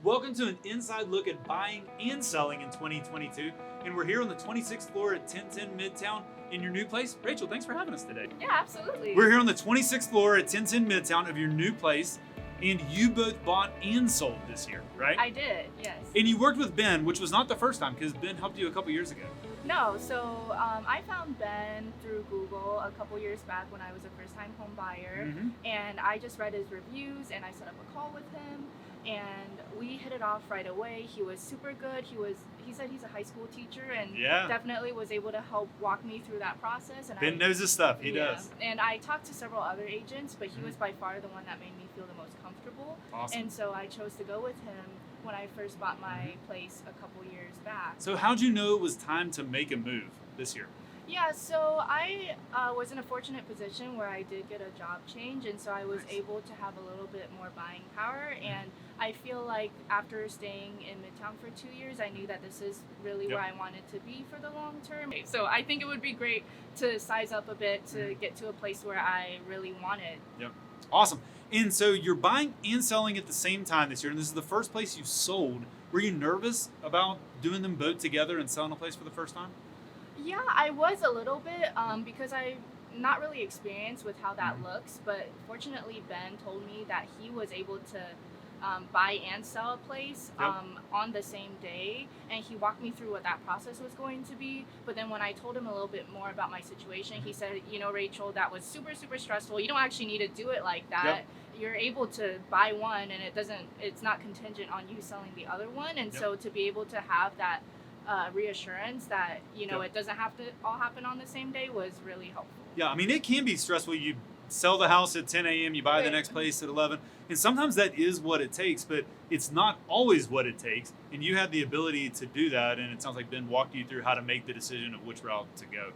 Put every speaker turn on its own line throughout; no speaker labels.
Welcome to an inside look at buying and selling in 2022. And we're here on the 26th floor at 1010 Midtown in your new place. Rachel, thanks for having us today.
Yeah, absolutely.
We're here on the 26th floor at 1010 Midtown of your new place. And you both bought and sold this year, right?
I did, yes.
And you worked with Ben, which was not the first time because Ben helped you a couple years ago.
No, so I found Ben through Google a couple years back when I was a first-time home buyer. And I just read his reviews and I set up a call with him. And we hit it off right away. He was super good. He said he's a high school teacher and definitely was able to help walk me through that process. And
Ben knows his stuff. He does.
And I talked to several other agents, but he was by far the one that made me feel the most comfortable.
Awesome.
And so I chose to go with him when I first bought my place a couple years back.
So how'd you know it was time to make a move this year?
Yeah, so I was in a fortunate position where I did get a job change, and so I was able to have a little bit more buying power. And I feel like after staying in Midtown for 2 years, I knew that this is really where I wanted to be for the long term. So I think it would be great to size up a bit to get to a place where I really wanted.
Yep. Awesome. And so you're buying and selling at the same time this year, and this is the first place you sold. Were you nervous about doing them both together and selling a place for the first time?
Yeah, I was a little bit because I'm not really experienced with how that looks, but fortunately Ben told me that he was able to buy and sell a place on the same day, and he walked me through what that process was going to be. But then when I told him a little bit more about my situation, he said, you know, Rachel, that was super, super stressful. You don't actually need to do it like that. You're able to buy one and it's not contingent on you selling the other one. And so to be able to have that reassurance that, you know, it doesn't have to all happen on the same day was really helpful.
Yeah, I mean, it can be stressful. You sell the house at 10 a.m., you buy the next place at 11, and sometimes that is what it takes, but it's not always what it takes, and you had the ability to do that, and it sounds like Ben walked you through how to make the decision of which route to go.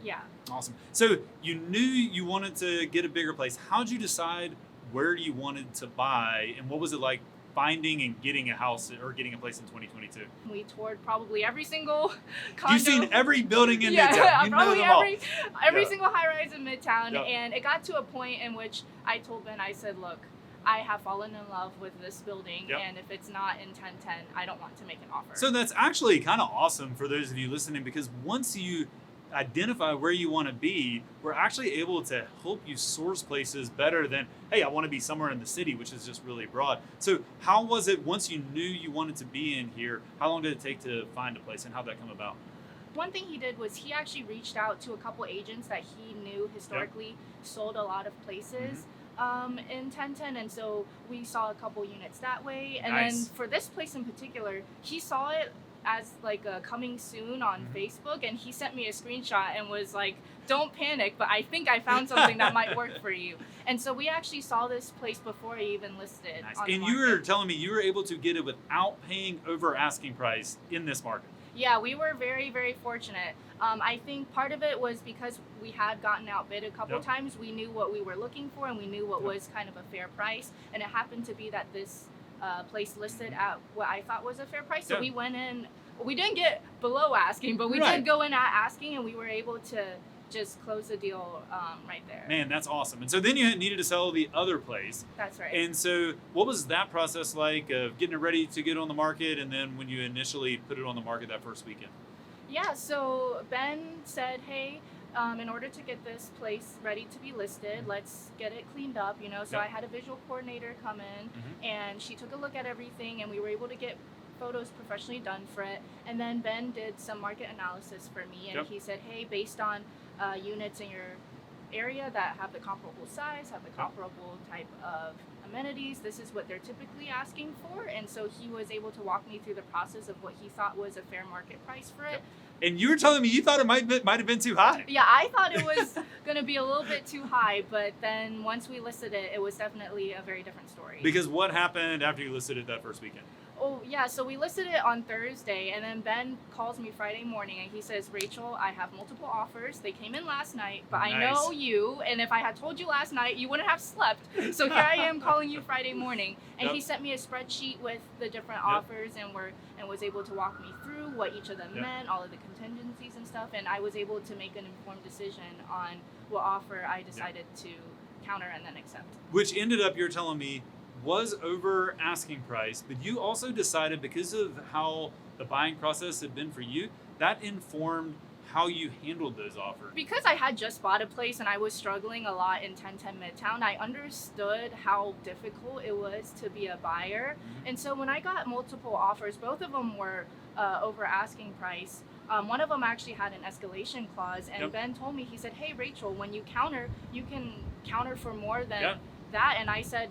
Yeah.
Awesome. So you knew you wanted to get a bigger place. How'd you decide where you wanted to buy, and what was it like finding and getting a house or getting a place in 2022?
We toured probably every single condo.
You've seen every building in Midtown. You
probably
know them
every single high-rise in Midtown. And it got to a point in which I told Ben, I said, look, I have fallen in love with this building, and if it's not in 1010, I don't want to make an offer.
So that's actually kind of awesome for those of you listening, because once you identify where you want to be, we're actually able to help you source places better than, hey, I want to be somewhere in the city, which is just really broad. So how was it once you knew you wanted to be in here? How long did it take to find a place, and how'd that come about?
One thing he did was he actually reached out to a couple agents that he knew historically sold a lot of places in 1010, and so we saw a couple units that way. And then for this place in particular, he saw it as like a coming soon on Facebook, and he sent me a screenshot and was like, don't panic, but I think I found something that might work for you. And so we actually saw this place before I even listed on the
And
market.
you were telling me you were able to get it without paying over asking price in this market.
Yeah, we were very, very fortunate. I think part of it was because we had gotten outbid a couple times. We knew what we were looking for, and we knew what was kind of a fair price. And it happened to be that this place listed at what I thought was a fair price. So we went in. We didn't get below asking, but we did go in at asking, and we were able to just close the deal right there.
Man, that's awesome. And so then you needed to sell the other place.
That's right.
And so what was that process like of getting it ready to get on the market, and then when you initially put it on the market that first weekend?
Yeah, so Ben said, hey, in order to get this place ready to be listed, let's get it cleaned up, you know. So I had a visual coordinator come in, and she took a look at everything, and we were able to get photos professionally done for it. And then Ben did some market analysis for me, and he said, hey, based on units in your area that have the comparable size, have the comparable type of amenities, this is what they're typically asking for. And so he was able to walk me through the process of what he thought was a fair market price for it.
And you were telling me you thought it might have been too high.
Yeah, I thought it was going to be a little bit too high, but then once we listed it, it was definitely a very different story.
Because what happened after you listed it that first weekend?
Oh, yeah, so we listed it on Thursday, and then Ben calls me Friday morning, and he says, Rachel, I have multiple offers. They came in last night, but I know you, and if I had told you last night, you wouldn't have slept. So here I am calling you Friday morning. And he sent me a spreadsheet with the different offers, and was able to walk me through what each of them meant, all of the contingencies and stuff, and I was able to make an informed decision on what offer I decided to counter and then accept.
Which ended up, you're telling me, was over asking price, but you also decided, because of how the buying process had been for you, that informed how you handled those offers.
Because I had just bought a place and I was struggling a lot in 1010 Midtown, I understood how difficult it was to be a buyer. And so when I got multiple offers, both of them were over asking price. One of them actually had an escalation clause, and Ben told me, he said, "Hey, Rachel, when you can counter for more than that." And I said,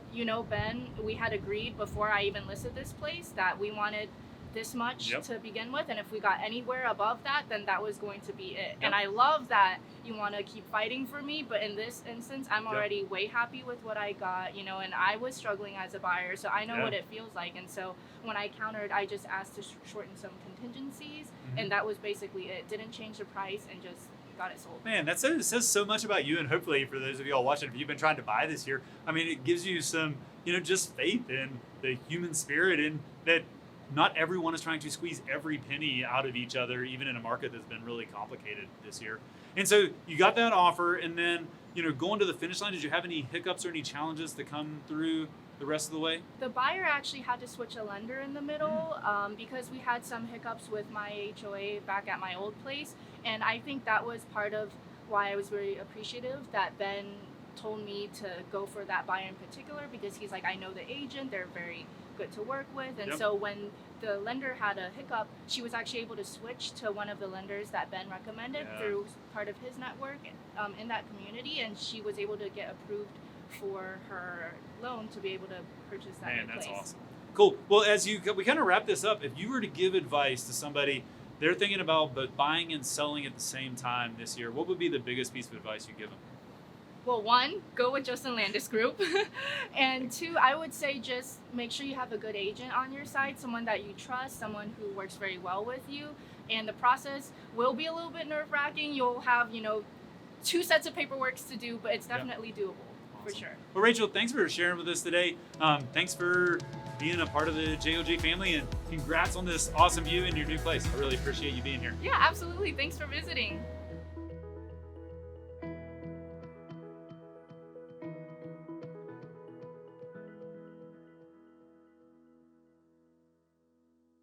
Ben, we had agreed before I even listed this place that we wanted this much to begin with, and if we got anywhere above that, then that was going to be it. And I love that you want to keep fighting for me, but in this instance, I'm already way happy with what I got, and I was struggling as a buyer, so I know what it feels like. And so when I countered, I just asked to shorten some contingencies, and that was basically it. Didn't change the price, and just got it sold.
Man, that says so much about you, and hopefully for those of you all watching, if you've been trying to buy this year, I mean, it gives you some, just faith in the human spirit, and that not everyone is trying to squeeze every penny out of each other, even in a market that's been really complicated this year. And so you got that offer, and then, going to the finish line, did you have any hiccups or any challenges to come through the rest of the way?
The buyer actually had to switch a lender in the middle because we had some hiccups with my HOA back at my old place. And I think that was part of why I was very appreciative that Ben told me to go for that buyer in particular, because he's like, I know the agent, they're very good to work with. And so when the lender had a hiccup, she was actually able to switch to one of the lenders that Ben recommended through part of his network in that community, and she was able to get approved for her loan to be able to purchase that new place.
That's awesome. Cool. Well, we kind of wrap this up, if you were to give advice to somebody, they're thinking about both buying and selling at the same time this year, what would be the biggest piece of advice you give them?
Well, one, go with Justin Landis Group. And two, I would say just make sure you have a good agent on your side, someone that you trust, someone who works very well with you. And the process will be a little bit nerve-wracking. You'll have, 2 sets of paperwork to do, but it's definitely doable. For sure.
Well, Rachel, thanks for sharing with us today. Thanks for being a part of the JLG family, and congrats on this awesome view in your new place. I really appreciate you being here.
Yeah, absolutely. Thanks for visiting.